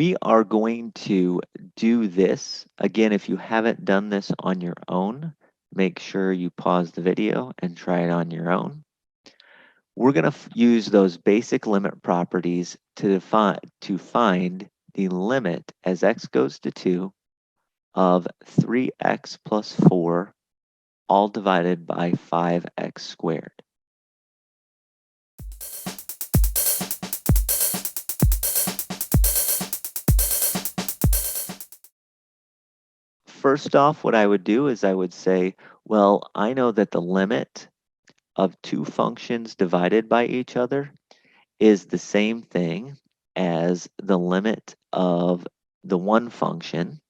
we are going to do this. Again, if you haven't done this on your own, make sure you pause the video and try it on your own. We're going to use those basic limit properties to find the limit as x goes to 2 of 3x plus 4 all divided by 5x squared. First off, what I would do is I would say, well, I know that the limit of two functions divided by each other is the same thing as the limit of the one function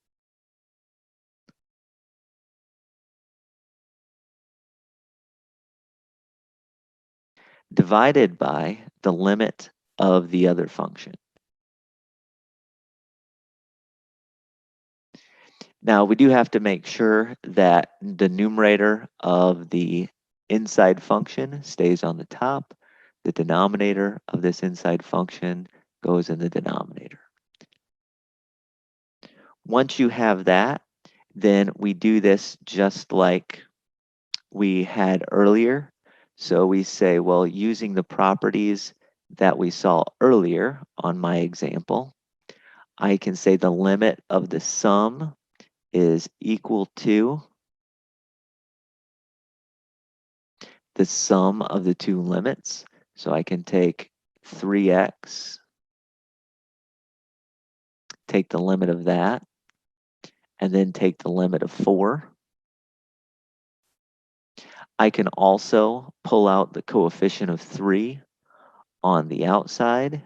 divided by the limit of the other function. Now, we do have to make sure that the numerator of the inside function stays on the top. The denominator of this inside function goes in the denominator. Once you have that, then we do this just like we had earlier. So we say, well, using the properties that we saw earlier on my example, I can say the limit of the sum is equal to the sum of the two limits. So I can take 3x, take the limit of that, and then take the limit of 4. I can also pull out the coefficient of 3 on the outside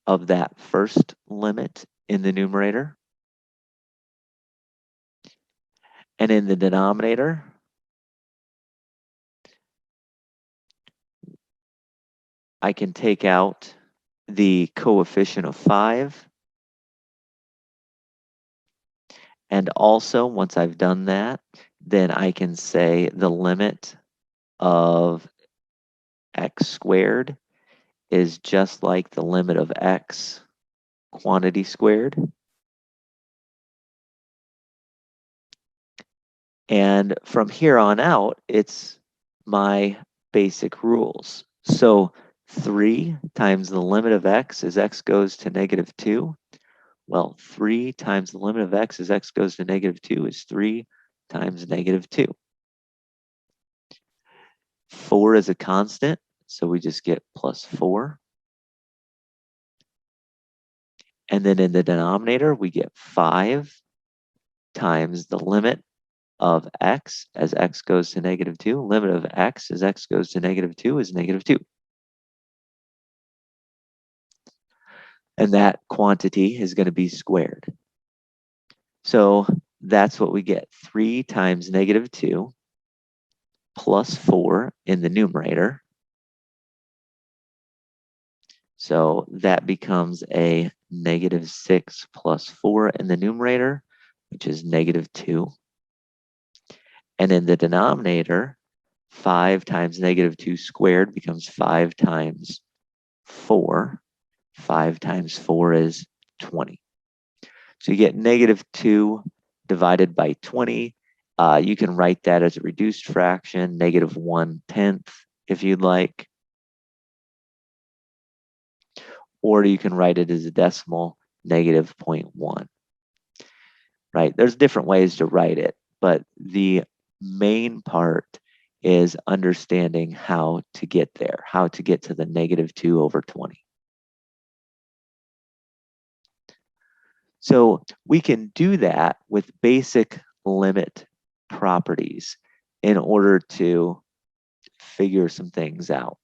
of that first limit in the numerator. And in the denominator, I can take out the coefficient of 5. And also, once I've done that, then I can say the limit of x squared is just like the limit of x quantity squared. And from here on out, it's my basic rules. So 3 times the limit of x as x goes to -2. Well, 3 times the limit of x as x goes to -2 is 3 times -2. 4 is a constant, so we just get plus 4. And then in the denominator, we get 5 times the limit of x as x goes to -2. Limit of x as x goes to -2 is -2. And that quantity is going to be squared. So that's what we get. 3 times -2 plus 4 in the numerator. So that becomes a -6 plus 4 in the numerator, which is -2. And in the denominator, 5 times -2 squared becomes 5 times 4. 5 times 4 is 20. So you get -2 divided by 20. You can write that as a reduced fraction, -1/10 if you'd like. Or you can write it as a decimal, -0.1. Right? There's different ways to write it, but the main part is understanding how to get there, how to get to the -2 over 20. So we can do that with basic limit properties in order to figure some things out.